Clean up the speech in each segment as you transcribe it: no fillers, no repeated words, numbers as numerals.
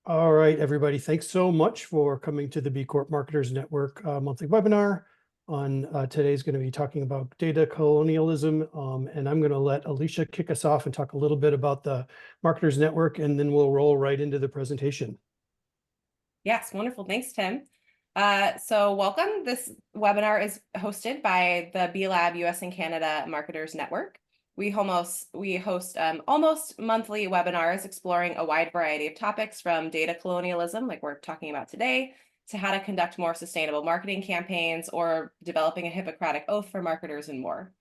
All right, everybody. Thanks so much for coming to the B Corp Marketers Network monthly webinar. Today's going to be talking about data colonialism, and I'm going to let Alicia kick us off and talk a little bit about the Marketers Network, and then we'll roll right into the presentation. Yes, wonderful. Thanks, Tim. So welcome. This webinar is hosted by the B Lab US and Canada Marketers Network. We host almost monthly webinars exploring a wide variety of topics from data colonialism, like we're talking about today, to how to conduct more sustainable marketing campaigns or developing a Hippocratic oath for marketers and more.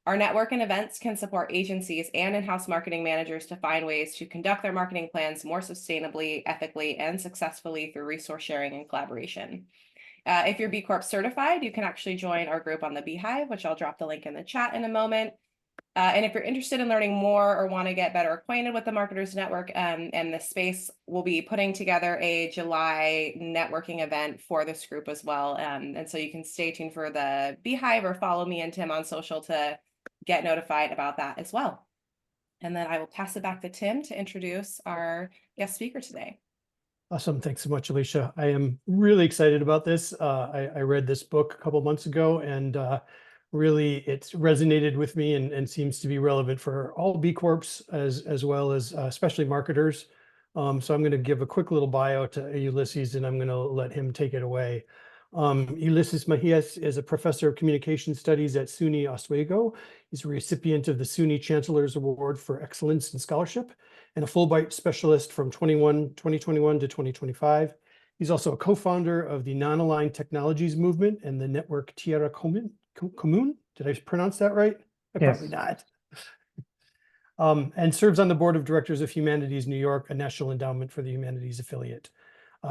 Our network and events can support agencies and in-house marketing managers to find ways to conduct their marketing plans more sustainably, ethically, and successfully through resource sharing and collaboration. If you're B Corp certified, you can actually join our group on the Beehive, which I'll drop the link in the chat in a moment. And if you're interested in learning more or want to get better acquainted with the Marketers Network and this space, we'll be putting together a July networking event for this group as well. And so you can stay tuned for the Beehive or follow me and Tim on social to get notified about that as well. And then I will pass it back to Tim to introduce our guest speaker today. Awesome. Thanks so much, Alicia. I am really excited about this. I read this book a couple months ago, and really it's resonated with me and seems to be relevant for all B Corps as well as especially marketers. So I'm going to give a quick little bio to Ulises, and I'm going to let him take it away. Ulises Mejias is a professor of communication studies at SUNY Oswego. He's a recipient of the SUNY Chancellor's Award for Excellence in Scholarship and a Fulbright specialist from 2021 to 2025. He's also a co-founder of the Non-Aligned Technologies Movement and the network Tierra Común. Did I pronounce that right? Yes. Probably not. And serves on the board of directors of Humanities New York, a national endowment for the humanities affiliate.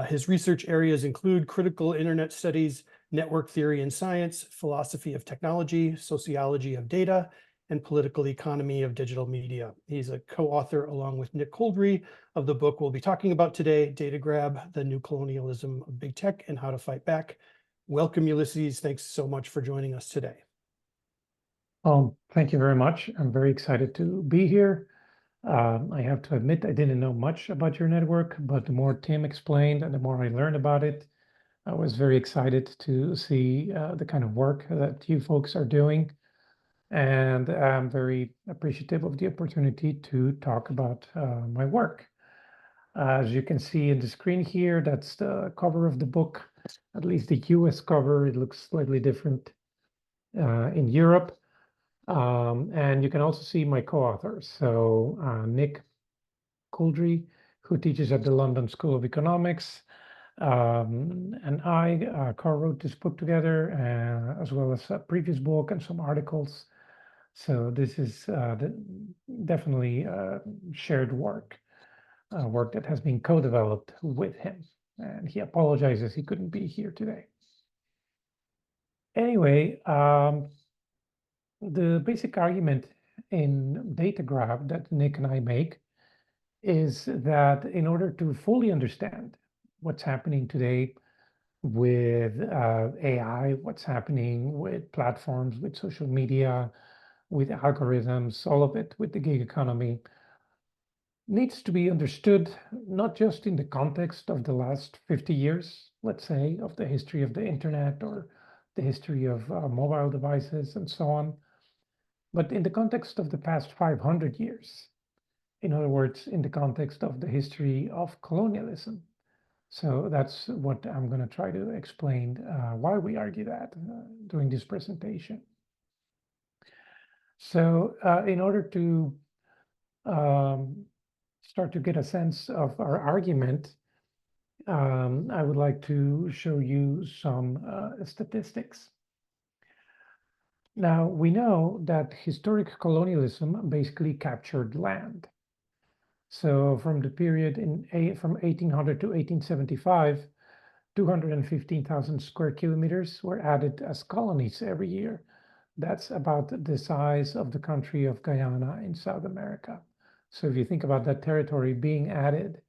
His research areas include critical internet studies, network theory and science, philosophy of technology, sociology of data, and political economy of digital media. He's a co-author along with Nick Coldry of the book we'll be talking about today, Data Grab, The New Colonialism of Big Tech and How to Fight Back. Welcome, Ulises. Thanks so much for joining us today. Thank you very much. I'm very excited to be here. I have to admit, I didn't know much about your network, but the more Tim explained and the more I learned about it, I was very excited to see the kind of work that you folks are doing. And I'm very appreciative of the opportunity to talk about my work. As you can see in the screen here, that's the cover of the book, at least the US cover. It looks slightly different in Europe. And you can also see my co-authors. So Nick Coldry, who teaches at the London School of Economics, and I co-wrote this book together, as well as a previous book and some articles. So this is definitely shared work, work that has been co-developed with him. And he apologizes he couldn't be here today. Anyway, the basic argument in Data Grab that Nick and I make is that in order to fully understand what's happening today with AI, what's happening with platforms, with social media, with algorithms, all of it, with the gig economy, needs to be understood not just in the context of the last 50 years, let's say, of the history of the internet or the history of mobile devices and so on, but in the context of the past 500 years. In other words, in the context of the history of colonialism. So that's what I'm going to try to explain why we argue that during this presentation. So in order to start to get a sense of our argument, I would like to show you some statistics. Now, we know that historic colonialism basically captured land. So from the period from 1800 to 1875, 215,000 square kilometers were added as colonies every year. That's about the size of the country of Guyana in South America. So if you think about that territory being added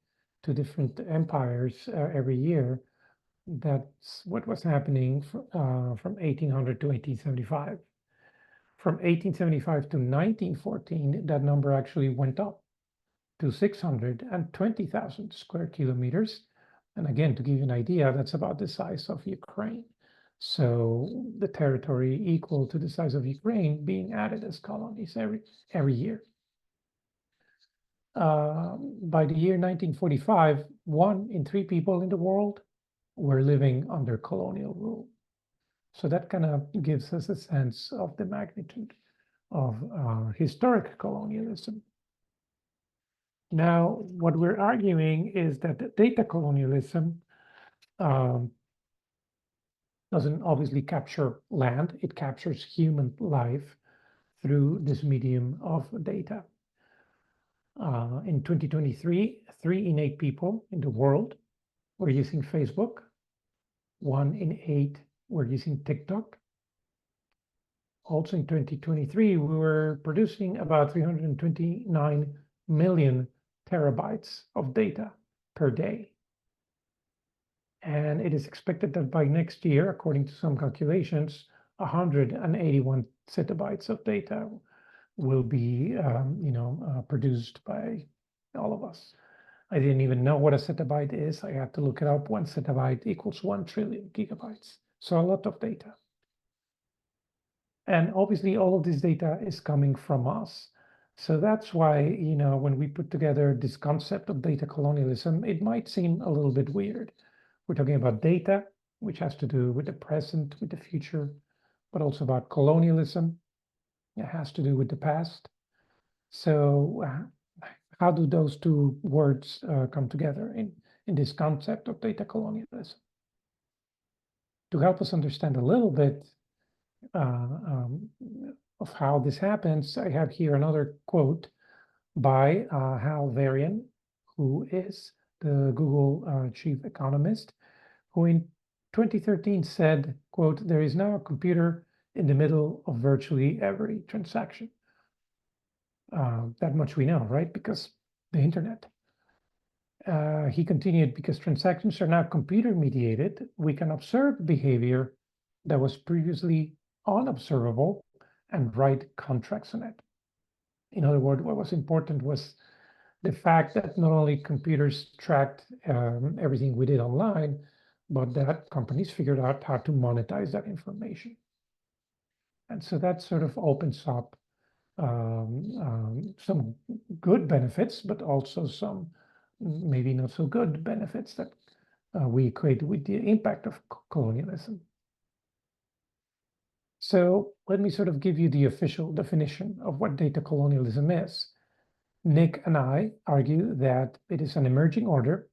to different empires every year, that's what was happening from 1800 to 1875. From 1875 to 1914, that number actually went up. to 620,000 square kilometers. And again, to give you an idea, that's about the size of Ukraine. So the territory equal to the size of Ukraine being added as colonies every year. By the year 1945, 1 in 3 people in the world were living under colonial rule. So that kind of gives us a sense of the magnitude of historic colonialism. Now, what we're arguing is that data colonialism doesn't obviously capture land, it captures human life through this medium of data. In 2023, 3 in 8 people in the world were using Facebook, 1 in 8 were using TikTok. Also in 2023, we were producing about 329 million terabytes of data per day. And it is expected that by next year, according to some calculations, 181 zettabytes of data will be produced by all of us. I didn't even know what a zettabyte is. I had to look it up. 1 zettabyte equals 1 trillion gigabytes. So a lot of data. And obviously all of this data is coming from us. So that's why, when we put together this concept of data colonialism, it might seem a little bit weird. We're talking about data, which has to do with the present, with the future, but also about colonialism. It has to do with the past. So how do those 2 words come together in this concept of data colonialism? To help us understand a little bit of how this happens, I have here another quote by Hal Varian, who is the Google chief economist, who in 2013 said, quote, "There is now a computer in the middle of virtually every transaction." That much we know, right? Because the internet. He continued, because transactions are now computer mediated, we can observe behavior that was previously unobservable and write contracts on it. In other words, what was important was the fact that not only computers tracked everything we did online, but that companies figured out how to monetize that information. And so that sort of opens up some good benefits, but also some maybe not so good benefits that we equate with the impact of colonialism. So let me sort of give you the official definition of what data colonialism is. Nick and I argue that it is an emerging order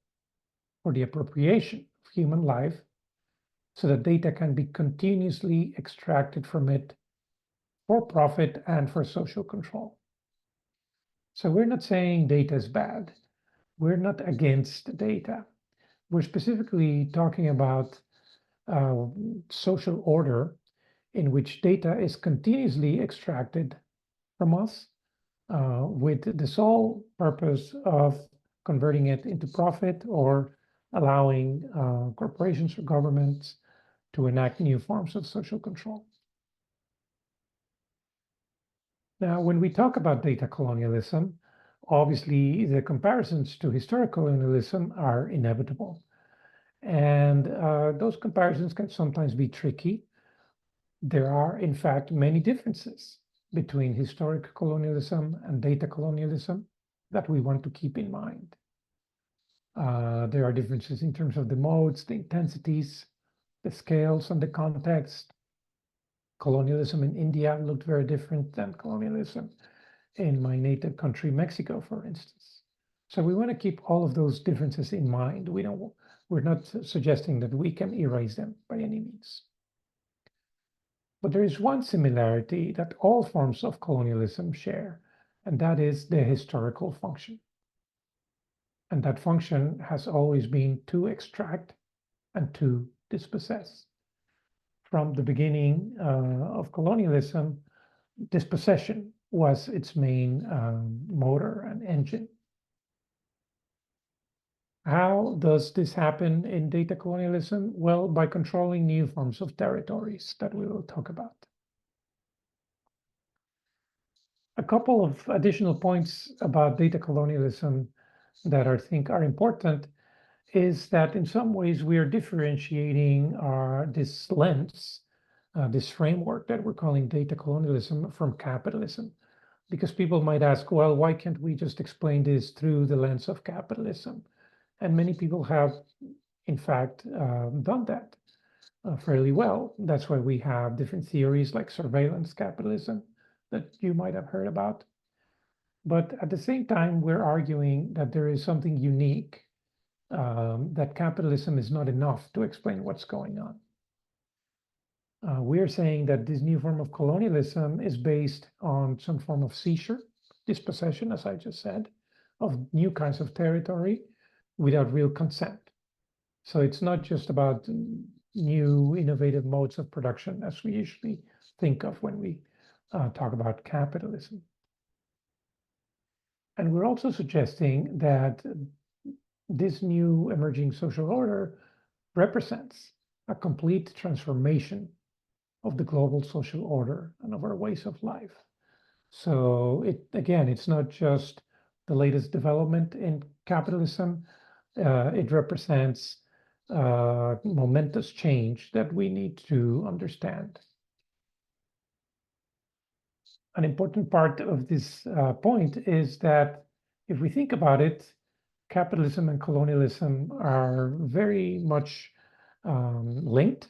for the appropriation of human life so that data can be continuously extracted from it for profit and for social control. So we're not saying data is bad. We're not against data. We're specifically talking about social order in which data is continuously extracted from us with the sole purpose of converting it into profit or allowing corporations or governments to enact new forms of social control. Now, when we talk about data colonialism, obviously the comparisons to historical colonialism are inevitable. And those comparisons can sometimes be tricky. There are, in fact, many differences between historic colonialism and data colonialism that we want to keep in mind. There are differences in terms of the modes, the intensities, the scales, and the context. Colonialism in India looked very different than colonialism in my native country, Mexico, for instance. So we want to keep all of those differences in mind. We're not suggesting that we can erase them by any means. But there is one similarity that all forms of colonialism share, and that is the historical function. And that function has always been to extract and to dispossess. From the beginning of colonialism, dispossession was its main motor and engine. How does this happen in data colonialism? Well, by controlling new forms of territories that we will talk about. A couple of additional points about data colonialism that I think are important is that in some ways we are differentiating this lens, this framework that we're calling data colonialism from capitalism. Because people might ask, well, why can't we just explain this through the lens of capitalism? And many people have, in fact, done that fairly well. That's why we have different theories like surveillance capitalism that you might have heard about. But at the same time, we're arguing that there is something unique, that capitalism is not enough to explain what's going on. We're saying that this new form of colonialism is based on some form of seizure, dispossession, as I just said, of new kinds of territory without real consent. So it's not just about new innovative modes of production as we usually think of when we talk about capitalism. And we're also suggesting that this new emerging social order represents a complete transformation of the global social order and of our ways of life. So it's not just the latest development in capitalism. It represents momentous change that we need to understand. An important part of this point is that if we think about it, capitalism and colonialism are very much linked,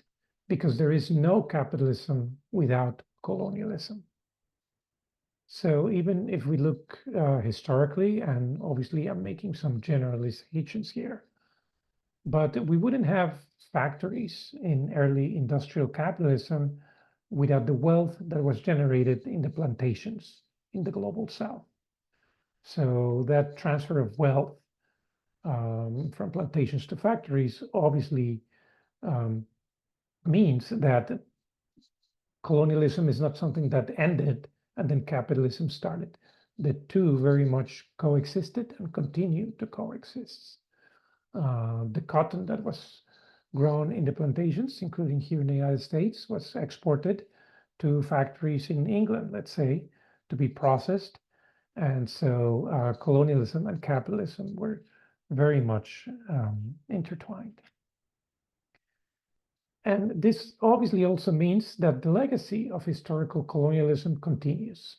because there is no capitalism without colonialism. So even if we look historically, and obviously I'm making some generalizations here, but we wouldn't have factories in early industrial capitalism without the wealth that was generated in the plantations in the global south. So that transfer of wealth from plantations to factories obviously means that colonialism is not something that ended and then capitalism started. The two very much coexisted and continue to coexist. The cotton that was grown in the plantations, including here in the United States, was exported to factories in England, let's say, to be processed. And so colonialism and capitalism were very much intertwined. And this obviously also means that the legacy of historical colonialism continues.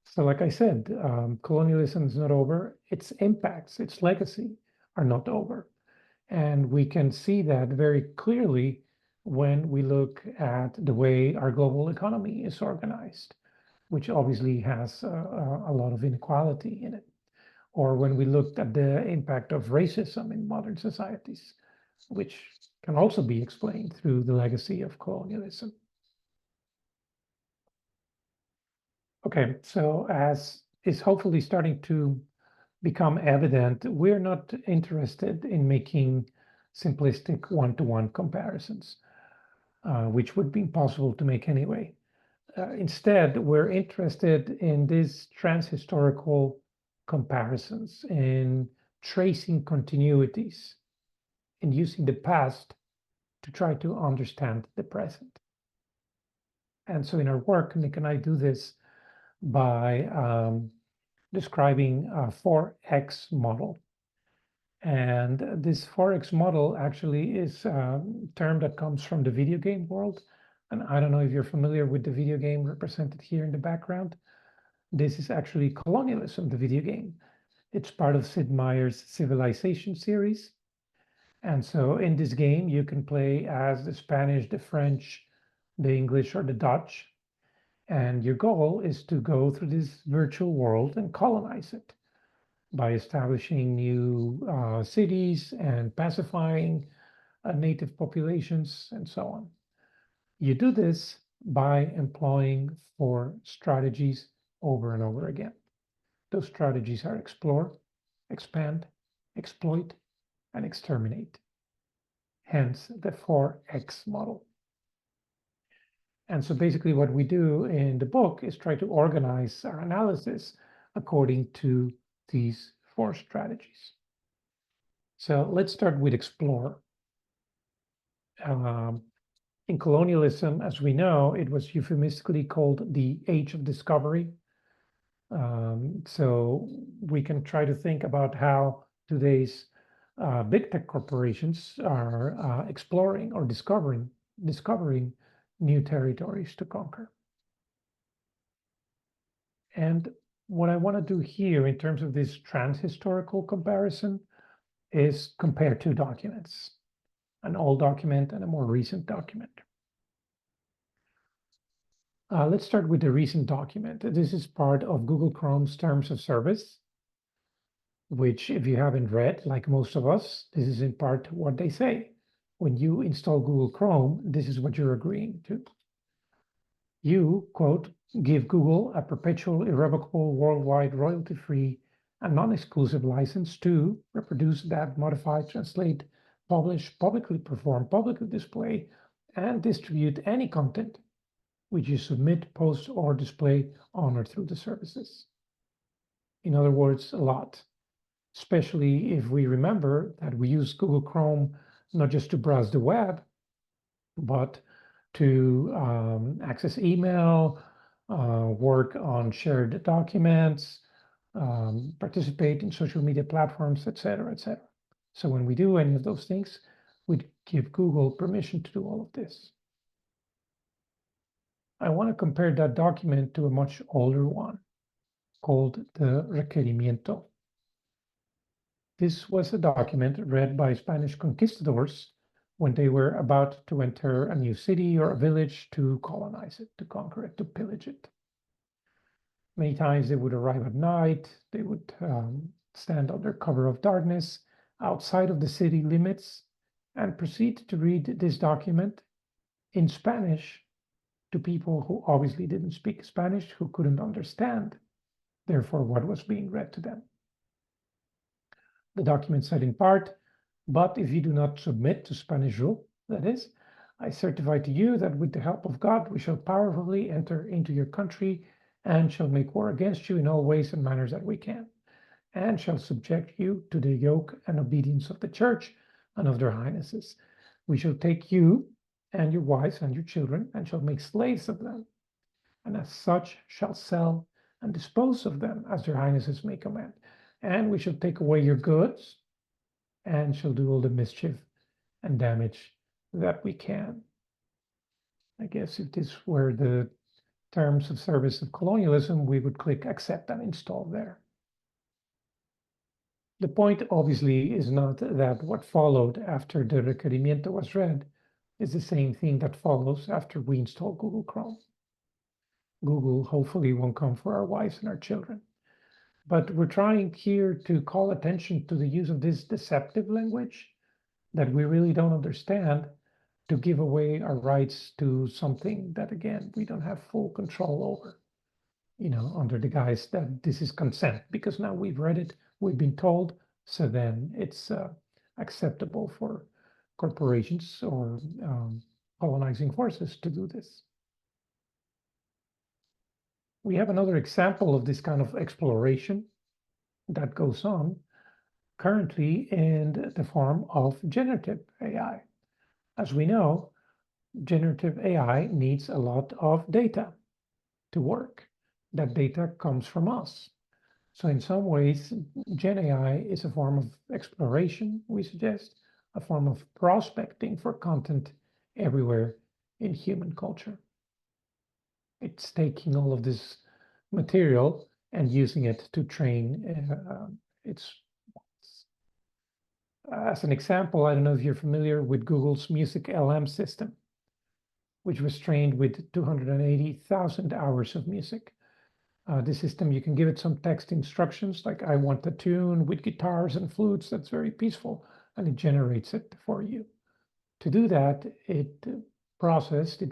So like I said, colonialism is not over. Its impacts, its legacy are not over. And we can see that very clearly when we look at the way our global economy is organized, which obviously has a lot of inequality in it. Or when we looked at the impact of racism in modern societies, which can also be explained through the legacy of colonialism. Okay, so as is hopefully starting to become evident, we're not interested in making simplistic one-to-one comparisons, which would be impossible to make anyway. Instead, we're interested in these transhistorical comparisons, in tracing continuities, in using the past to try to understand the present. And so in our work, Nick and I do this by describing a 4X model. And this 4X model actually is a term that comes from the video game world. And I don't know if you're familiar with the video game represented here in the background. This is actually Colonialism, the video game. It's part of Sid Meier's Civilization series. And so in this game, you can play as the Spanish, the French, the English, or the Dutch. And your goal is to go through this virtual world and colonize it by establishing new cities and pacifying native populations and so on. You do this by employing 4 strategies over and over again. Those strategies are explore, expand, exploit, and exterminate. Hence the 4X model. And so basically what we do in the book is try to organize our analysis according to these 4 strategies. So let's start with explore. In colonialism, as we know, it was euphemistically called the Age of Discovery. So we can try to think about how today's big tech corporations are exploring or discovering new territories to conquer. And what I want to do here in terms of this transhistorical comparison is compare two documents, an old document and a more recent document. Let's start with the recent document. This is part of Google Chrome's Terms of Service, which if you haven't read, like most of us, this is in part what they say. When you install Google Chrome, this is what you're agreeing to. You, quote, give Google a perpetual, irrevocable, worldwide, royalty-free, and non-exclusive license to reproduce, adapt, modify, translate, publish, publicly perform, publicly display, and distribute any content which you submit, post, or display on or through the services. In other words, a lot, especially if we remember that we use Google Chrome not just to browse the web, but to access email, work on shared documents, participate in social media platforms, et cetera, et cetera. So when we do any of those things, we give Google permission to do all of this. I want to compare that document to a much older one called the Requerimiento. This was a document read by Spanish conquistadors when they were about to enter a new city or a village to colonize it, to conquer it, to pillage it. Many times they would arrive at night, they would stand under cover of darkness outside of the city limits and proceed to read this document in Spanish to people who obviously didn't speak Spanish, who couldn't understand, therefore, what was being read to them. The document said in part, but if you do not submit to Spanish rule, that is, I certify to you that with the help of God, we shall powerfully enter into your country and shall make war against you in all ways and manners that we can, and shall subject you to the yoke and obedience of the church and of their highnesses. We shall take you and your wives and your children and shall make slaves of them, and as such shall sell and dispose of them as their highnesses may command. And we shall take away your goods and shall do all the mischief and damage that we can. I guess if this were the terms of service of colonialism, we would click accept and install there. The point obviously is not that what followed after the requerimiento was read is the same thing that follows after we install Google Chrome. Google hopefully won't come for our wives and our children. But we're trying here to call attention to the use of this deceptive language that we really don't understand to give away our rights to something that, again, we don't have full control over, under the guise that this is consent, because now we've read it, we've been told, so then it's acceptable for corporations or colonizing forces to do this. We have another example of this kind of exploration that goes on currently in the form of generative AI. As we know, generative AI needs a lot of data to work. That data comes from us. So in some ways, Gen AI is a form of exploration, we suggest, a form of prospecting for content everywhere in human culture. It's taking all of this material and using it to train its models. As an example, I don't know if you're familiar with Google's Music LM system, which was trained with 280,000 hours of music. This system, you can give it some text instructions, like I want a tune with guitars and flutes that's very peaceful, and it generates it for you. To do that, it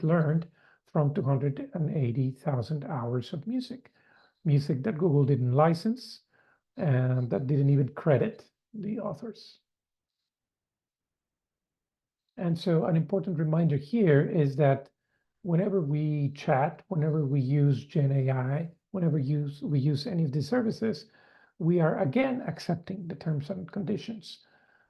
learned from 280,000 hours of music that Google didn't license and that didn't even credit the authors. And so an important reminder here is that whenever we chat, whenever we use Gen AI, whenever we use any of these services, we are again accepting the terms and conditions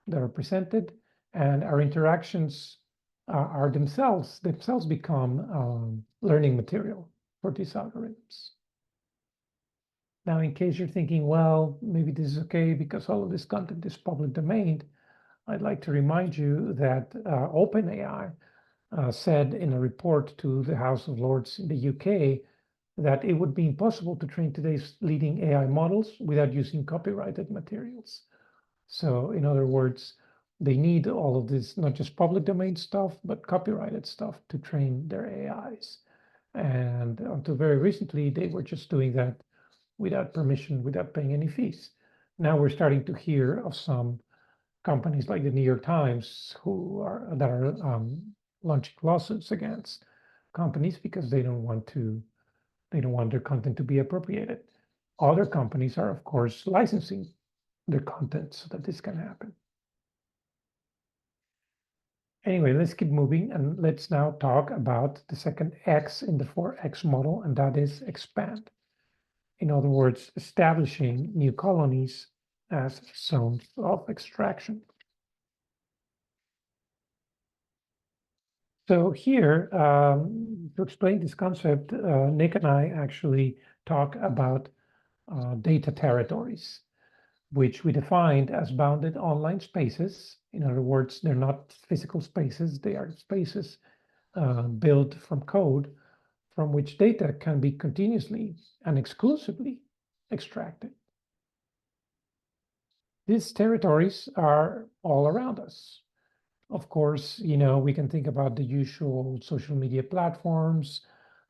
that are presented, and our interactions are themselves become learning material for these algorithms. Now, in case you're thinking, well, maybe this is okay because all of this content is public domain, I'd like to remind you that OpenAI said in a report to the House of Lords in the UK that it would be impossible to train today's leading AI models without using copyrighted materials. So in other words, they need all of this, not just public domain stuff, but copyrighted stuff to train their AIs. And until very recently, they were just doing that without permission, without paying any fees. Now we're starting to hear of some companies like the New York Times that are launching lawsuits against companies because they don't want their content to be appropriated. Other companies are, of course, licensing their content so that this can happen. Anyway, let's keep moving and let's now talk about the second X in the 4X model, and that is expand. In other words, establishing new colonies as zones of extraction. So here, to explain this concept, Nick and I actually talk about data territories, which we defined as bounded online spaces. In other words, they're not physical spaces, they are spaces built from code from which data can be continuously and exclusively extracted. These territories are all around us. Of course, we can think about the usual social media platforms,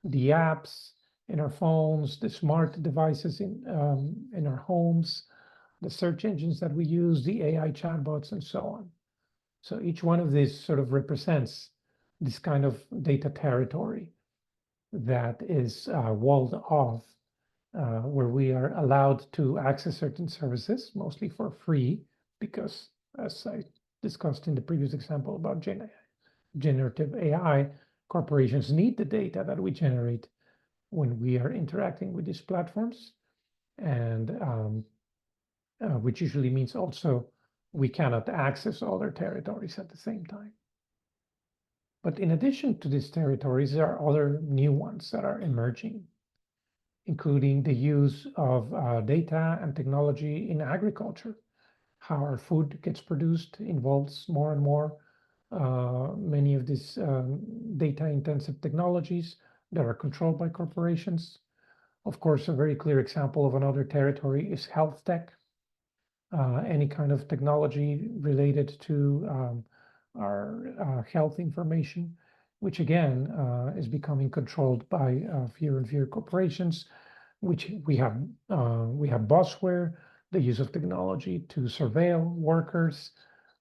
the apps in our phones, the smart devices in our homes, the search engines that we use, the AI chatbots, and so on. So each one of these sort of represents this kind of data territory that is walled off, where we are allowed to access certain services, mostly for free, because as I discussed in the previous example about generative AI, corporations need the data that we generate when we are interacting with these platforms, and which usually means also we cannot access all their territories at the same time. But in addition to these territories, there are other new ones that are emerging, including the use of data and technology in agriculture. How our food gets produced involves more and more many of these data-intensive technologies that are controlled by corporations. Of course, a very clear example of another territory is health tech. Any kind of technology related to our health information, which again is becoming controlled by fewer and fewer corporations. Which we have bossware, the use of technology to surveil workers,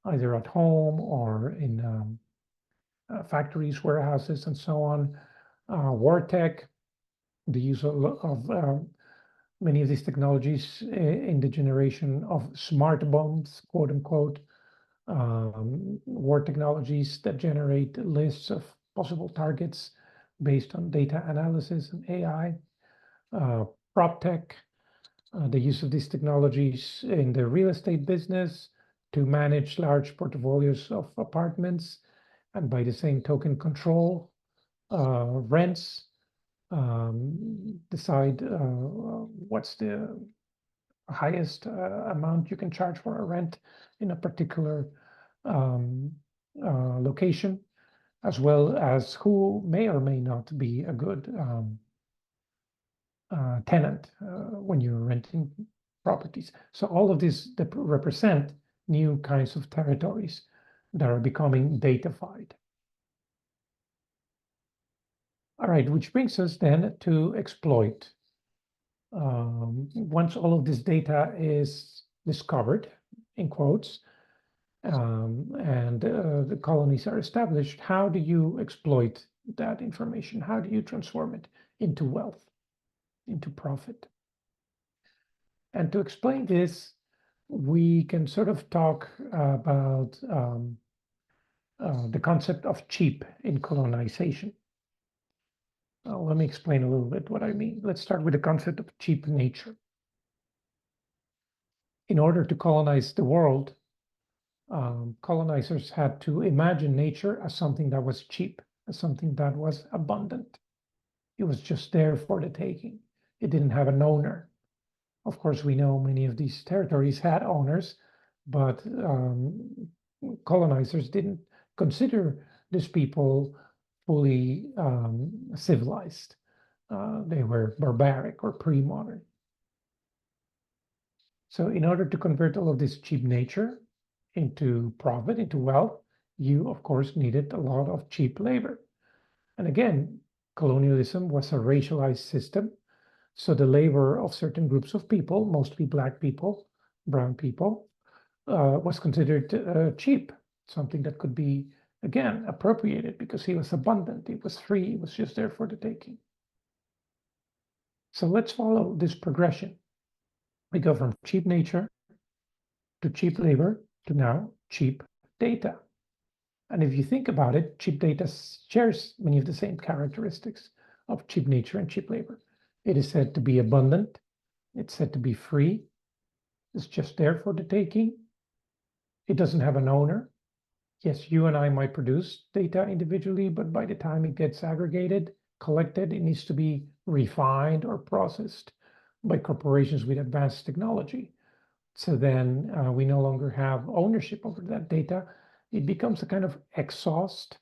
either at home or in factories, warehouses, and so on. War tech, the use of many of these technologies in the generation of smart bombs, quote unquote, war technologies that generate lists of possible targets based on data analysis and AI, prop tech, the use of these technologies in the real estate business to manage large portfolios of apartments, and by the same token control rents, decide what's the highest amount you can charge for a rent in a particular location, as well as who may or may not be a good tenant when you're renting properties. So all of these represent new kinds of territories that are becoming datafied. All right, which brings us then to exploit. Once all of this data is discovered, in quotes, and the colonies are established, how do you exploit that information? How do you transform it into wealth, into profit? And to explain this, we can sort of talk about the concept of cheap in colonization. Let me explain a little bit what I mean. Let's start with the concept of cheap nature. In order to colonize the world, colonizers had to imagine nature as something that was cheap, as something that was abundant. It was just there for the taking. It didn't have an owner. Of course, we know many of these territories had owners, but colonizers didn't consider these people fully civilized. They were barbaric or pre-modern. So in order to convert all of this cheap nature into profit, into wealth, you, of course, needed a lot of cheap labor. And again, colonialism was a racialized system. So the labor of certain groups of people, mostly Black people, brown people, was considered cheap, something that could be, again, appropriated because he was abundant, it was free, it was just there for the taking. So let's follow this progression. We go from cheap nature to cheap labor to now cheap data. And if you think about it, cheap data shares many of the same characteristics of cheap nature and cheap labor. It is said to be abundant. It's said to be free. It's just there for the taking. It doesn't have an owner. Yes, you and I might produce data individually, but by the time it gets aggregated, collected, it needs to be refined or processed by corporations with advanced technology. So then we no longer have ownership over that data. It becomes a kind of exhaust,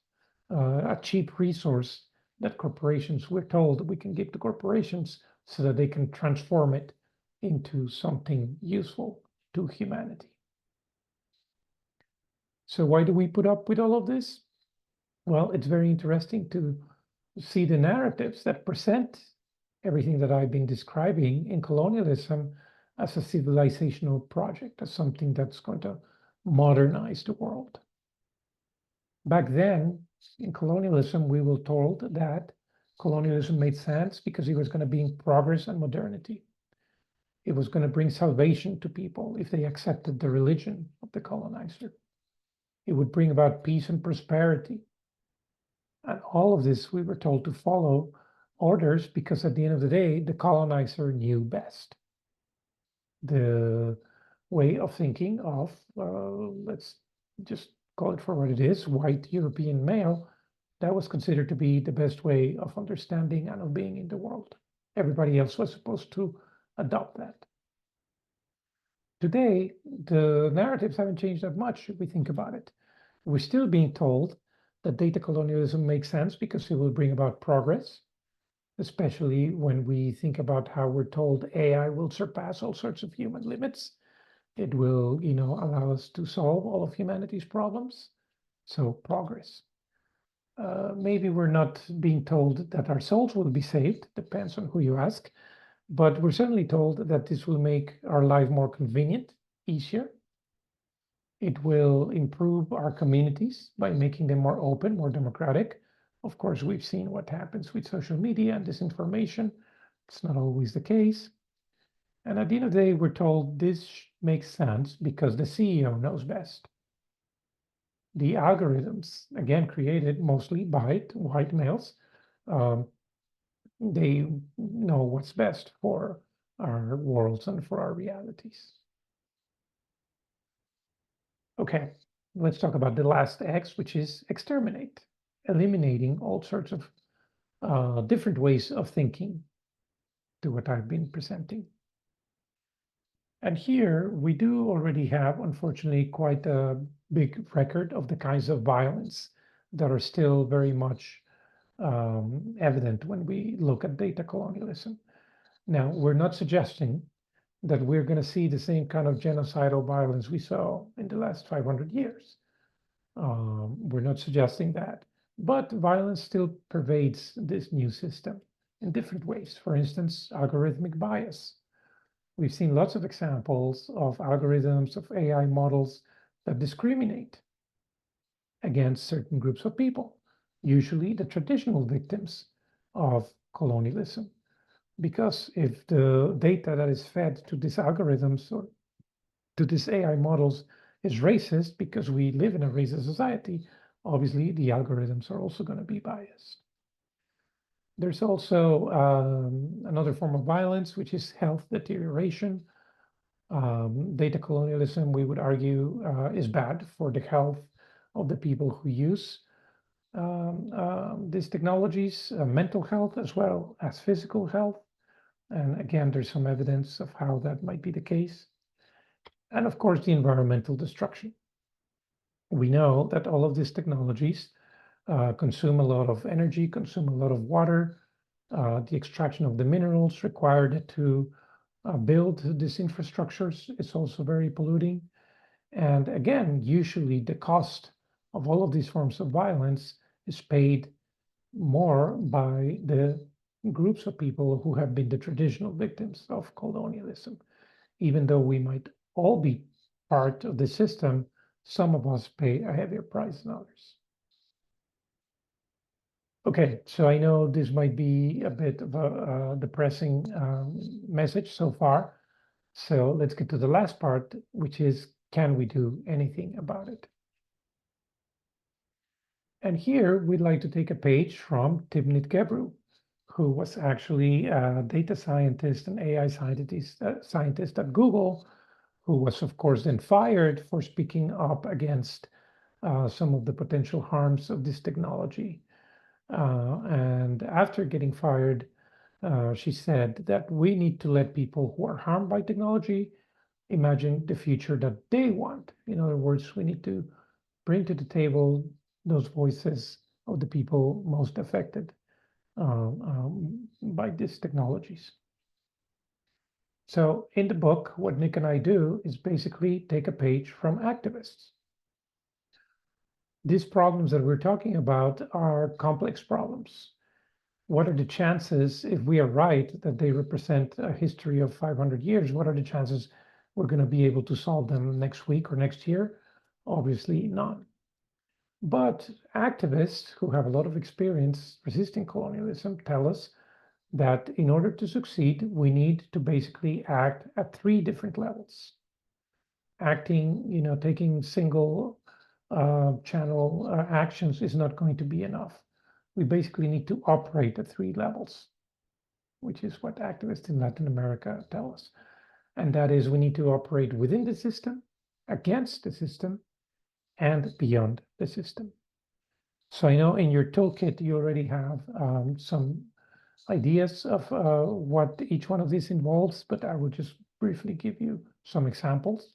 a cheap resource that corporations, we're told we can give to corporations so that they can transform it into something useful to humanity. So why do we put up with all of this? Well, it's very interesting to see the narratives that present everything that I've been describing in colonialism as a civilizational project, as something that's going to modernize the world. Back then, in colonialism, we were told that colonialism made sense because it was going to bring progress and modernity. It was going to bring salvation to people if they accepted the religion of the colonizer. It would bring about peace and prosperity. And all of this we were told to follow orders because at the end of the day, the colonizer knew best. The way of thinking of, let's just call it for what it is, white European male, that was considered to be the best way of understanding and of being in the world. Everybody else was supposed to adopt that. Today, the narratives haven't changed that much if we think about it. We're still being told that data colonialism makes sense because it will bring about progress, especially when we think about how we're told AI will surpass all sorts of human limits. It will, allow us to solve all of humanity's problems. So progress. Maybe we're not being told that our souls will be saved, depends on who you ask, but we're certainly told that this will make our life more convenient, easier. It will improve our communities by making them more open, more democratic. Of course, we've seen what happens with social media and disinformation. It's not always the case. And at the end of the day, we're told this makes sense because the CEO knows best. The algorithms, again, created mostly by white males, they know what's best for our worlds and for our realities. Okay, let's talk about the last X, which is exterminate, eliminating all sorts of different ways of thinking to what I've been presenting. And here we do already have, unfortunately, quite a big record of the kinds of violence that are still very much evident when we look at data colonialism. Now, we're not suggesting that we're going to see the same kind of genocidal violence we saw in the last 500 years. We're not suggesting that, but violence still pervades this new system in different ways. For instance, algorithmic bias. We've seen lots of examples of algorithms, of AI models that discriminate against certain groups of people, usually the traditional victims of colonialism. Because if the data that is fed to these algorithms or to these AI models is racist, because we live in a racist society, obviously the algorithms are also going to be biased. There's also another form of violence, which is health deterioration. Data colonialism, we would argue, is bad for the health of the people who use these technologies, mental health as well as physical health. And again, there's some evidence of how that might be the case. And of course, the environmental destruction. We know that all of these technologies consume a lot of energy, consume a lot of water. The extraction of the minerals required to build these infrastructures is also very polluting. And again, usually the cost of all of these forms of violence is paid more by the groups of people who have been the traditional victims of colonialism. Even though we might all be part of the system, some of us pay a heavier price than others. Okay, so I know this might be a bit of a depressing message so far. So let's get to the last part, which is, can we do anything about it? And here we'd like to take a page from Timnit Gebru, who was actually a data scientist and AI scientist at Google, who was, of course, then fired for speaking up against some of the potential harms of this technology. And after getting fired, she said that we need to let people who are harmed by technology imagine the future that they want. In other words, we need to bring to the table those voices of the people most affected by these technologies. So in the book, what Nick and I do is basically take a page from activists. These problems that we're talking about are complex problems. What are the chances, if we are right, that they represent a history of 500 years? What are the chances we're going to be able to solve them next week or next year? Obviously none. But activists who have a lot of experience resisting colonialism tell us that in order to succeed, we need to basically act at 3 different levels. Acting, taking single channel actions is not going to be enough. We basically need to operate at 3 levels, which is what activists in Latin America tell us. And that is, we need to operate within the system, against the system, and beyond the system. So I know in your toolkit, you already have some ideas of what each one of these involves, but I will just briefly give you some examples.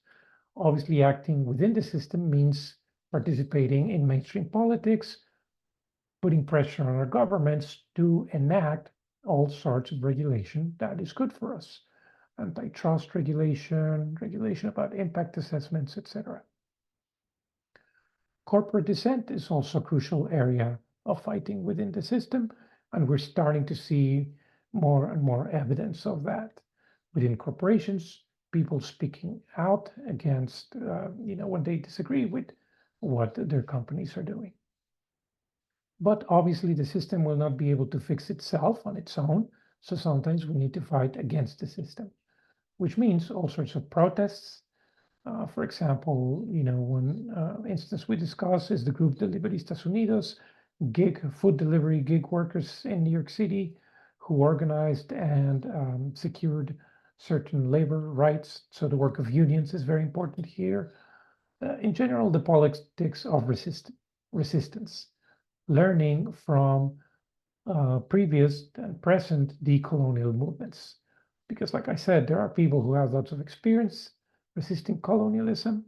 Obviously, acting within the system means participating in mainstream politics, putting pressure on our governments to enact all sorts of regulation that is good for us. Antitrust regulation, regulation about impact assessments, etc. Corporate dissent is also a crucial area of fighting within the system, and we're starting to see more and more evidence of that. Within corporations, people speaking out against, when they disagree with what their companies are doing. But obviously the system will not be able to fix itself on its own, so sometimes we need to fight against the system, which means all sorts of protests. For example, one instance we discuss is the group the Liberistas Unidos, food delivery gig workers in New York City, who organized and secured certain labor rights. So the work of unions is very important here. In general, the politics of resistance, learning from previous and present decolonial movements. Because like I said, there are people who have lots of experience resisting colonialism.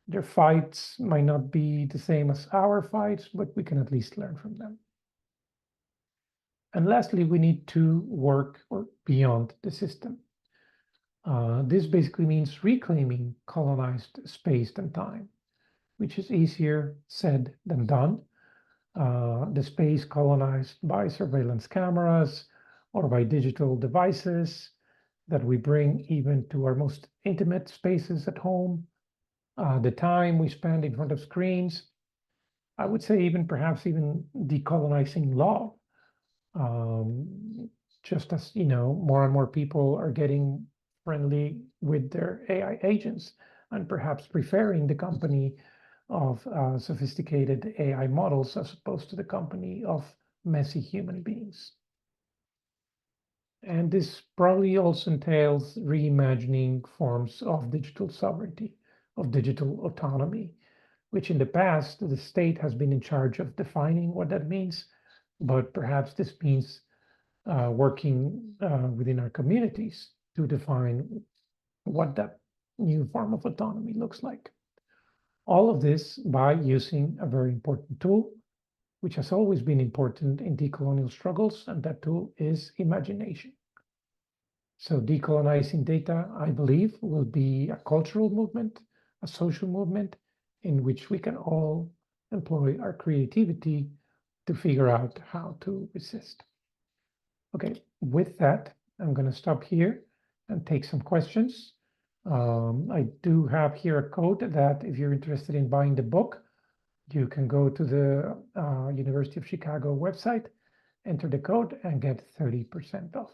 Their fights might not be the same as our fights, but we can at least learn from them. And lastly, we need to work beyond the system. This basically means reclaiming colonized space and time, which is easier said than done. The space colonized by surveillance cameras or by digital devices that we bring even to our most intimate spaces at home, the time we spend in front of screens. I would say perhaps even decolonizing law. Just as, more and more people are getting friendly with their AI agents and perhaps preferring the company of sophisticated AI models as opposed to the company of messy human beings. And this probably also entails reimagining forms of digital sovereignty, of digital autonomy, which in the past, the state has been in charge of defining what that means, but perhaps this means working within our communities to define what that new form of autonomy looks like. All of this by using a very important tool, which has always been important in decolonial struggles, and that tool is imagination. So decolonizing data, I believe, will be a cultural movement, a social movement, in which we can all employ our creativity to figure out how to resist. Okay, with that, I'm going to stop here and take some questions. I do have here a code that if you're interested in buying the book, you can go to the University of Chicago website, enter the code, and get 30% off.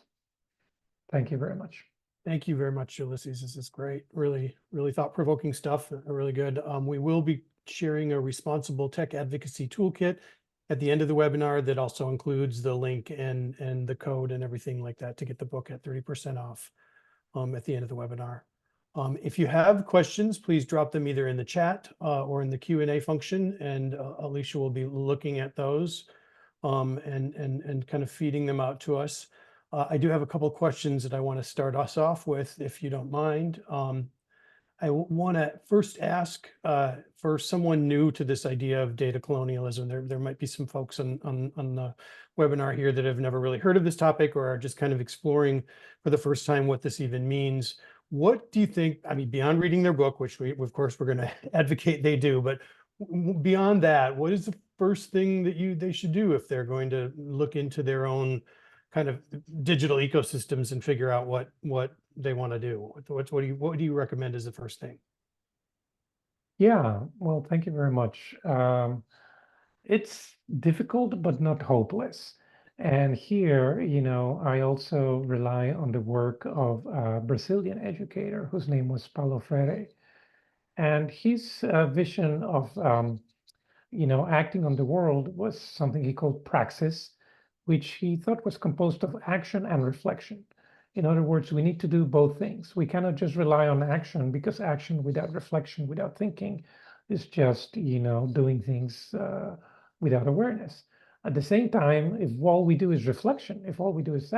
Thank you very much. Thank you very much, Ulises. This is great. Really, really thought-provoking stuff. Really good. We will be sharing a responsible tech advocacy toolkit at the end of the webinar that also includes the link and the code and everything like that to get the book at 30% off at the end of the webinar. If you have questions, please drop them either in the chat or in the Q&A function, and Alicia will be looking at those and kind of feeding them out to us. I do have a couple of questions that I want to start us off with, if you don't mind. I want to first ask for someone new to this idea of data colonialism. There might be some folks on the webinar here that have never really heard of this topic or are just kind of exploring for the first time what this even means. What do you think, I mean, beyond reading their book, which we, of course, we're going to advocate they do, but beyond that, what is the first thing that they should do if they're going to look into their own kind of digital ecosystems and figure out what they want to do? What do you recommend as the first thing? Yeah, well, thank you very much. It's difficult, but not hopeless. And here, I also rely on the work of a Brazilian educator whose name was Paulo Freire. And his vision of, acting on the world was something he called praxis, which he thought was composed of action and reflection. In other words, we need to do both things. We cannot just rely on action, because action without reflection, without thinking, is just, doing things without awareness. At the same time, if all we do is reflection, if all we do is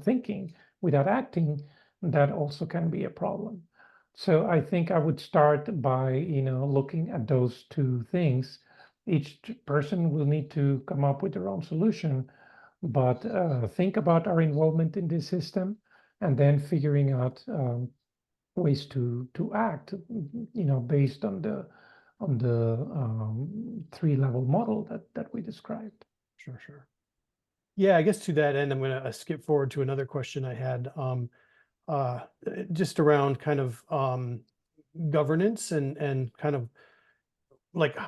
thinking without acting, that also can be a problem. So I think I would start by, looking at those two things. Each person will need to come up with their own solution, but think about our involvement in this system, and then figuring out ways to act, based on the three-level model that we described. Sure. Yeah, I guess to that end, I'm going to skip forward to another question I had, just around kind of governance and kind of like,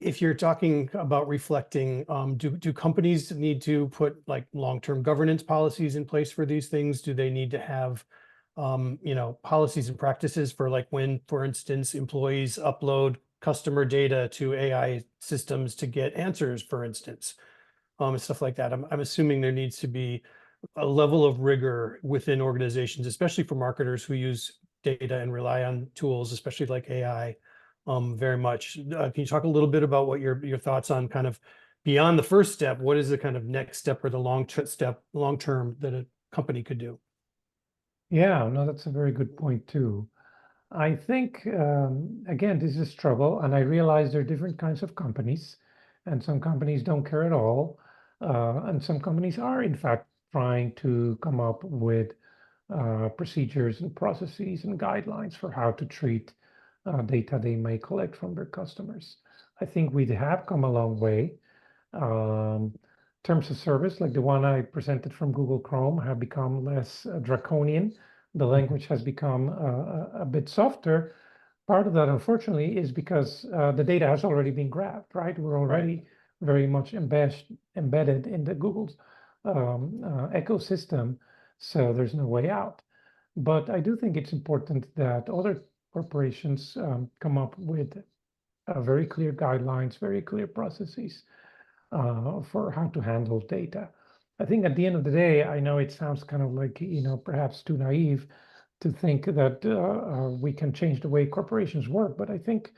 if you're talking about reflecting, do companies need to put like long-term governance policies in place for these things? Do they need to have policies and practices for like when, for instance, employees upload customer data to AI systems to get answers, for instance, and stuff like that? I'm assuming there needs to be a level of rigor within organizations, especially for marketers who use data and rely on tools, especially like AI, very much. Can you talk a little bit about what your thoughts on kind of beyond the first step? What is the kind of next step or the long term that a company could do? Yeah, no, that's a very good point too. I think, again, this is a struggle, and I realize there are different kinds of companies, and some companies don't care at all, and some companies are, in fact, trying to come up with procedures and processes and guidelines for how to treat data they may collect from their customers. I think we have come a long way. Terms of service, like the one I presented from Google Chrome, have become less draconian. The language has become a bit softer. Part of that, unfortunately, is because the data has already been grabbed, right? We're already very much embedded in the Google's ecosystem, so there's no way out. But I do think it's important that other corporations come up with very clear guidelines, very clear processes for how to handle data. I think at the end of the day, I know it sounds kind of like, perhaps too naive to think that we can change the way corporations work, but I think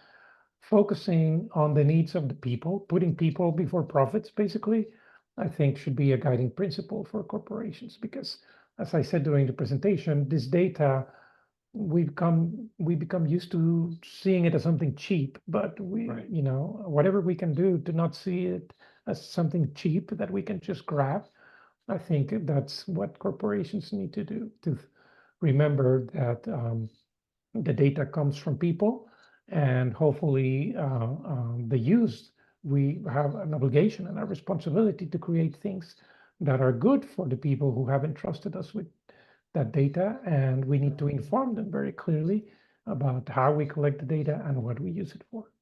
focusing on the needs of the people, putting people before profits, basically, I think should be a guiding principle for corporations, because as I said during the presentation, this data, we become used to seeing it as something cheap, but Right. whatever we can do to not see it as something cheap that we can just grab. I think that's what corporations need to do, to remember that the data comes from people, and hopefully the use, we have an obligation and a responsibility to create things that are good for the people who have entrusted us with that data, and we need to inform them very clearly about how we collect the data and what we use it for.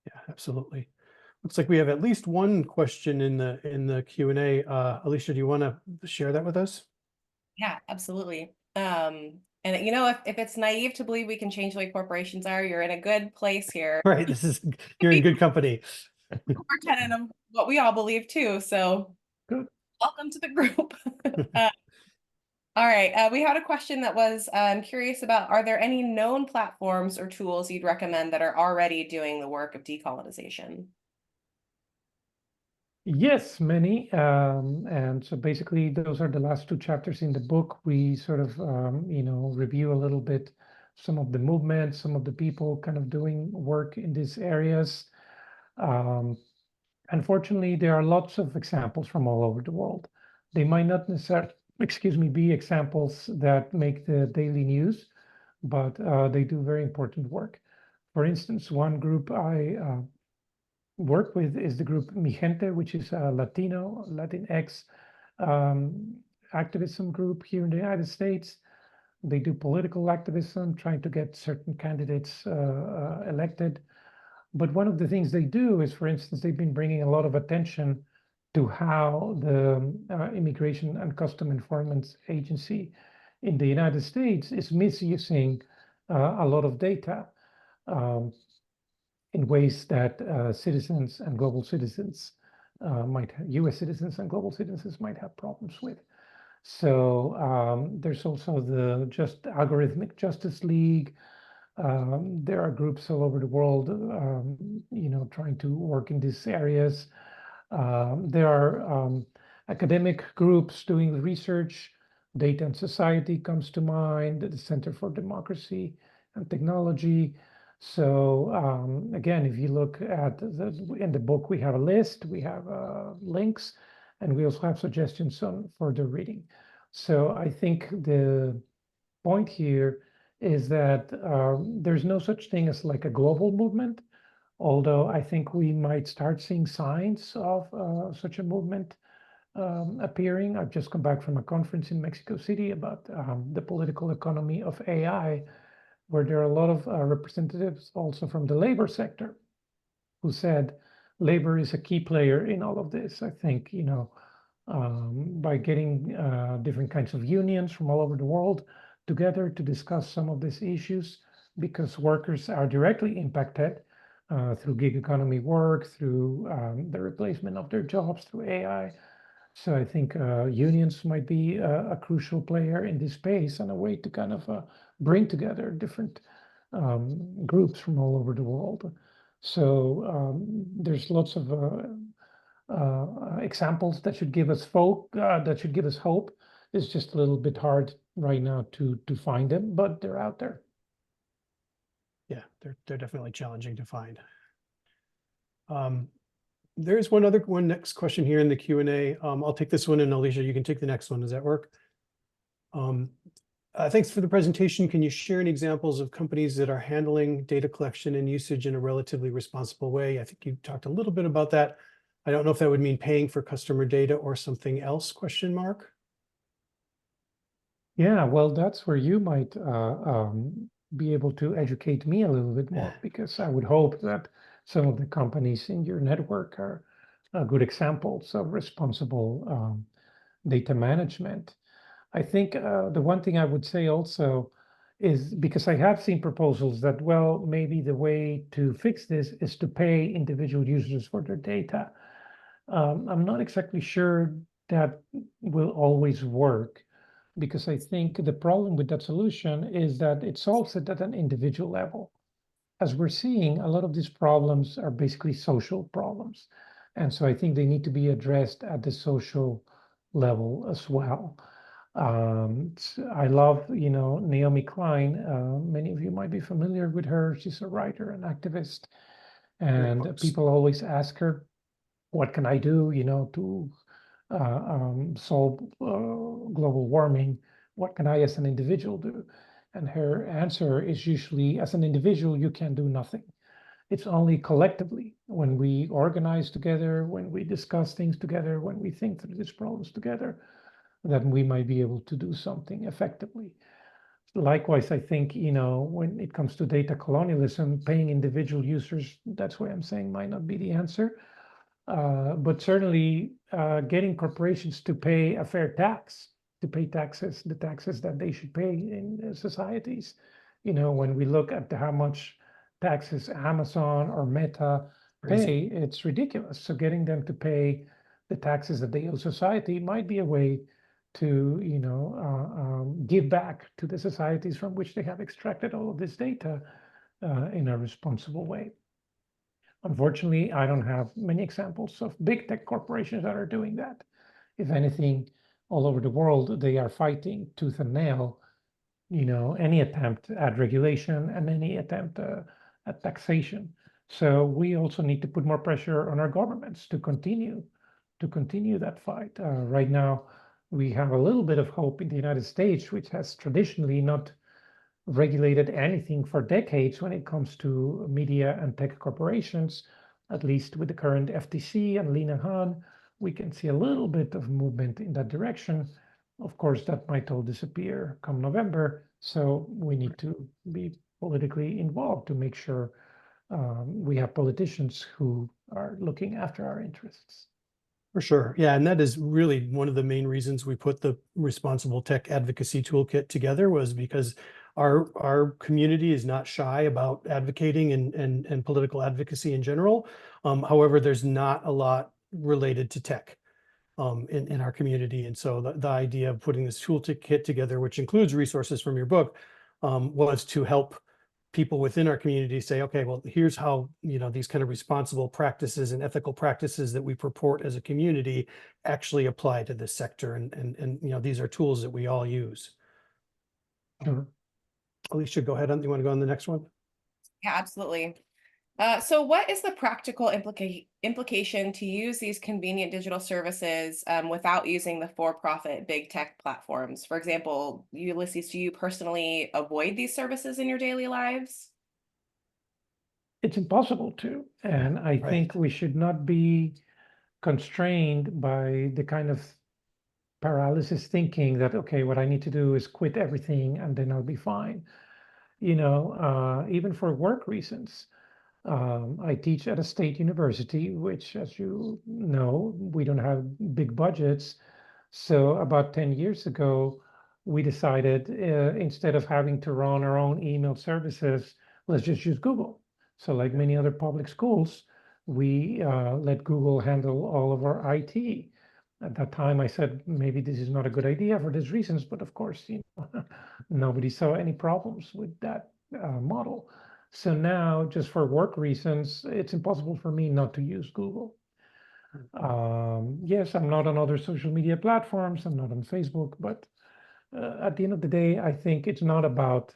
Yeah, absolutely. Looks like we have at least one question in the Q&A. Alicia, do you want to share that with us? Yeah, absolutely. And if it's naive to believe we can change the way corporations are, you're in a good place here. Right, you're in good company. We're tenet of what we all believe too. So Good. welcome to the group. All right, we had a question that was curious about, are there any known platforms or tools you'd recommend that are already doing the work of decolonization? Yes, many. And so basically, those are the last two chapters in the book. We sort of, review a little bit some of the movements, some of the people kind of doing work in these areas. Unfortunately, there are lots of examples from all over the world. They might not necessarily, be examples that make the daily news, but they do very important work. For instance, one group I work with is the group Mi Gente, which is a Latinx activism group here in the United States. They do political activism, trying to get certain candidates elected. But one of the things they do is, for instance, they've been bringing a lot of attention to how the Immigration and Custom Enforcement Agency in the United States is misusing a lot of data. In ways that citizens and global citizens U.S. citizens and global citizens might have problems with. So there's also the Algorithmic Justice League. There are groups all over the world, trying to work in these areas. There are academic groups doing research. Data and Society comes to mind, the Center for Democracy and Technology. So again, if you look at in the book, we have a list, we have links, and we also have suggestions on further reading. So I think the point here is that there's no such thing as like a global movement, although I think we might start seeing signs of such a movement appearing. I've just come back from a conference in Mexico City about the political economy of AI, where there are a lot of representatives also from the labor sector who said labor is a key player in all of this. I think, by getting different kinds of unions from all over the world together to discuss some of these issues, because workers are directly impacted through gig economy work, through the replacement of their jobs through AI. So I think unions might be a crucial player in this space and a way to kind of bring together different groups from all over the world. So there's lots of examples that should give us hope. It's just a little bit hard right now to find them, but they're out there. Yeah, they're definitely challenging to find. There's one next question here in the Q&A. I'll take this one, and Alicia, you can take the next one. Does that work? Thanks for the presentation. Can you share any examples of companies that are handling data collection and usage in a relatively responsible way? I think you talked a little bit about that. I don't know if that would mean paying for customer data or something else, question mark? Yeah, well, that's where you might be able to educate me a little bit more, because I would hope that some of the companies in your network are good examples of responsible data management. I think the one thing I would say also is, because I have seen proposals that, well, maybe the way to fix this is to pay individual users for their data. I'm not exactly sure that will always work, because I think the problem with that solution is that it solves it at an individual level. As we're seeing, a lot of these problems are basically social problems. And so I think they need to be addressed at the social level as well. I love, Naomi Klein. Many of you might be familiar with her. She's a writer and activist. Great And books. people always ask her, what can I do, to solve global warming? What can I as an individual do? And her answer is usually, as an individual, you can do nothing. It's only collectively, when we organize together, when we discuss things together, when we think through these problems together, that we might be able to do something effectively. Likewise, I think, when it comes to data colonialism, paying individual users, that's why I'm saying might not be the answer. But certainly getting corporations to pay a fair tax, to pay taxes, the taxes that they should pay in societies. When we look at how much taxes Amazon or Meta Crazy. pay, it's ridiculous. So getting them to pay the taxes that they owe society might be a way to, give back to the societies from which they have extracted all of this data in a responsible way. Unfortunately, I don't have many examples of big tech corporations that are doing that. If anything, all over the world, they are fighting tooth and nail, any attempt at regulation and any attempt at taxation. So we also need to put more pressure on our governments to continue that fight. Right now, we have a little bit of hope in the United States, which has traditionally not regulated anything for decades when it comes to media and tech corporations. At least with the current FTC and Lena Khan, we can see a little bit of movement in that direction. Of course, that might all disappear come November. So we need to be politically involved to make sure we have politicians who are looking after our interests. For sure. Yeah. And that is really one of the main reasons we put the Responsible Tech Advocacy Toolkit together, was because our community is not shy about advocating and political advocacy in general. However, there's not a lot related to tech in our community. And so the idea of putting this toolkit together, which includes resources from your book, was to help people within our community say, okay, well, here's how, these kind of responsible practices and ethical practices that we purport as a community actually apply to this sector. And these are tools that we all use. Sure. Alicia, go ahead. You want to go on the next one? Yeah, absolutely. So what is the practical implication to use these convenient digital services without using the for-profit big tech platforms? For example, Ulises, do you personally avoid these services in your daily lives? It's impossible to. And I think we should not be constrained by the kind of paralysis thinking that, okay, what I need to do is quit everything and then I'll be fine. Even for work reasons. I teach at a state university, which, as you know, we don't have big budgets. So about 10 years ago, we decided instead of having to run our own email services, let's just use Google. So like many other public schools, we let Google handle all of our IT. At that time, I said, maybe this is not a good idea for these reasons, but of course, nobody saw any problems with that model. So now, just for work reasons, it's impossible for me not to use Google. Yes, I'm not on other social media platforms. I'm not on Facebook, but at the end of the day, I think it's not about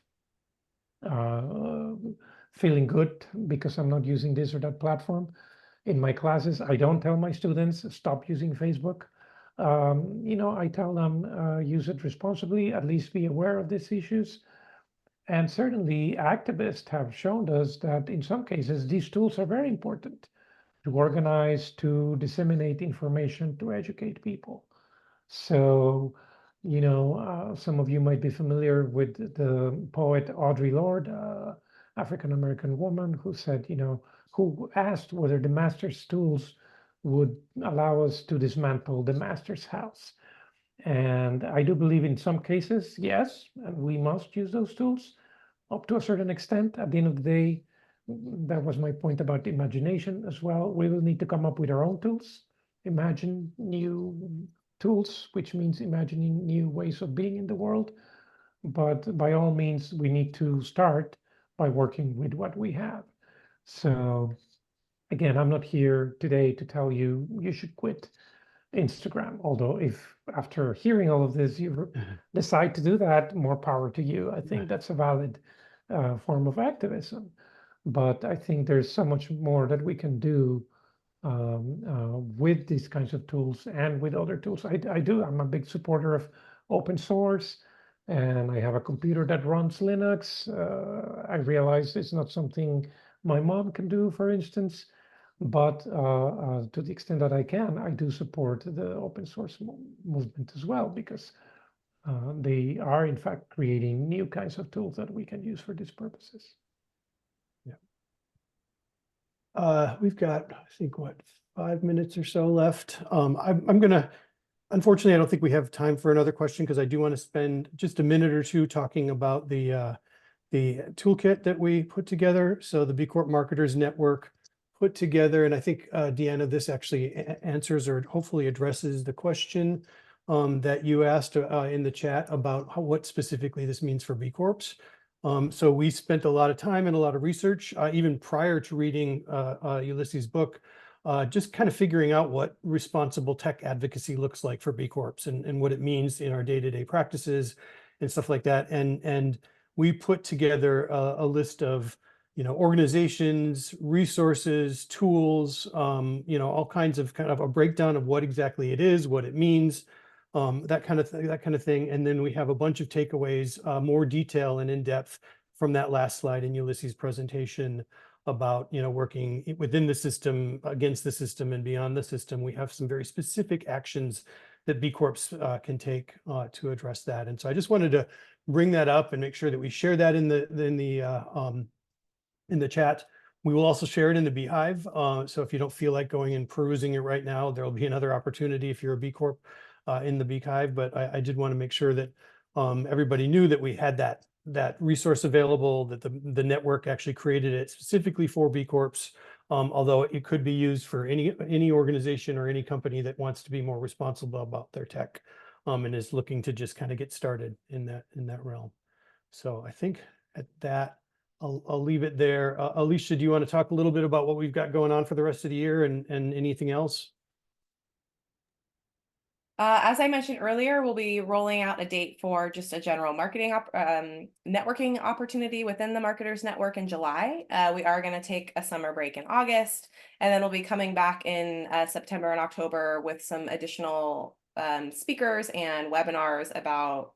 feeling good because I'm not using this or that platform. In my classes, I don't tell my students stop using Facebook. I tell them use it responsibly, at least be aware of these issues. And certainly activists have shown us that in some cases, these tools are very important to organize, to disseminate information, to educate people. So, some of you might be familiar with the poet Audre Lorde, African-American woman who said, who asked whether the master's tools would allow us to dismantle the master's house. And I do believe in some cases, yes, and we must use those tools up to a certain extent. At the end of the day, that was my point about imagination as well. We will need to come up with our own tools, imagine new tools, which means imagining new ways of being in the world. But by all means, we need to start by working with what we have. So again, I'm not here today to tell you you should quit Instagram. Although if after hearing all of this, you decide to do that, more power to you. I think that's a valid form of activism. But I think there's so much more that we can do with these kinds of tools and with other tools. I'm a big supporter of open source, and I have a computer that runs Linux. I realize it's not something my mom can do, for instance, but to the extent that I can, I do support the open source movement as well, because they are in fact creating new kinds of tools that we can use for these purposes. We've got, I think, what, 5 minutes or so left. I'm gonna, unfortunately, I don't think we have time for another question, because I do want to spend just a minute or two talking about the toolkit that we put together. So the B Corp Marketers Network put together, and I think, Deanna, this actually answers or hopefully addresses the question that you asked in the chat about what specifically this means for B Corps. So we spent a lot of time and a lot of research, even prior to reading Ulises' book, just kind of figuring out what responsible tech advocacy looks like for B Corps and what it means in our day-to-day practices and stuff like that. And we put together a list of, organizations, resources, tools, all kinds of kind of a breakdown of what exactly it is, what it means, that kind of thing. And then we have a bunch of takeaways, more detail and in depth from that last slide in Ulises' presentation about, working within the system, against the system, and beyond the system. We have some very specific actions that B Corps can take to address that. And so I just wanted to bring that up and make sure that we share that in the chat. We will also share it in the Beehive. So if you don't feel like going and perusing it right now, there will be another opportunity if you're a B Corp in the Beehive. But I did want to make sure that everybody knew that we had that resource available, that the network actually created it specifically for B Corps, although it could be used for any organization or any company that wants to be more responsible about their tech and is looking to just kind of get started in that realm. So I think at that, I'll leave it there. Alicia, do you want to talk a little bit about what we've got going on for the rest of the year and anything else? As I mentioned earlier, we'll be rolling out a date for just a general marketing networking opportunity within the Marketers Network in July. We are going to take a summer break in August, and then we'll be coming back in September and October with some additional speakers and webinars about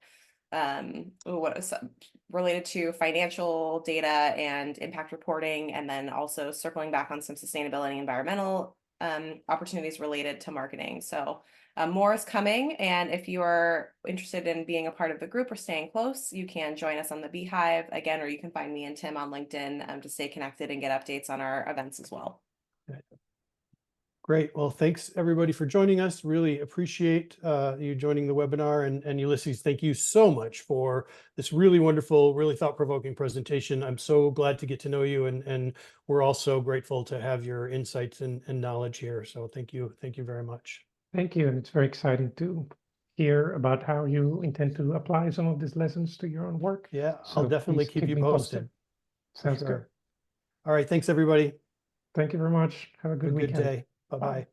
what is related to financial data and impact reporting, and then also circling back on some sustainability and environmental opportunities related to marketing. So more is coming, and if you are interested in being a part of the group or staying close, you can join us on the Beehive again, or you can find me and Tim on LinkedIn to stay connected and get updates on our events as well. Great. Well, thanks everybody for joining us. Really appreciate you joining the webinar. And Ulises, thank you so much for this really wonderful, really thought-provoking presentation. I'm so glad to get to know you, and we're also grateful to have your insights and knowledge here. So thank you very much. Thank you, and it's very exciting to hear about how you intend to apply some of these lessons to your own work. Yeah, So I'll definitely please keep you me posted. Sounds Sure. good. All right, thanks everybody. Thank you very much. Have a good Have a good weekend. day. Bye-bye.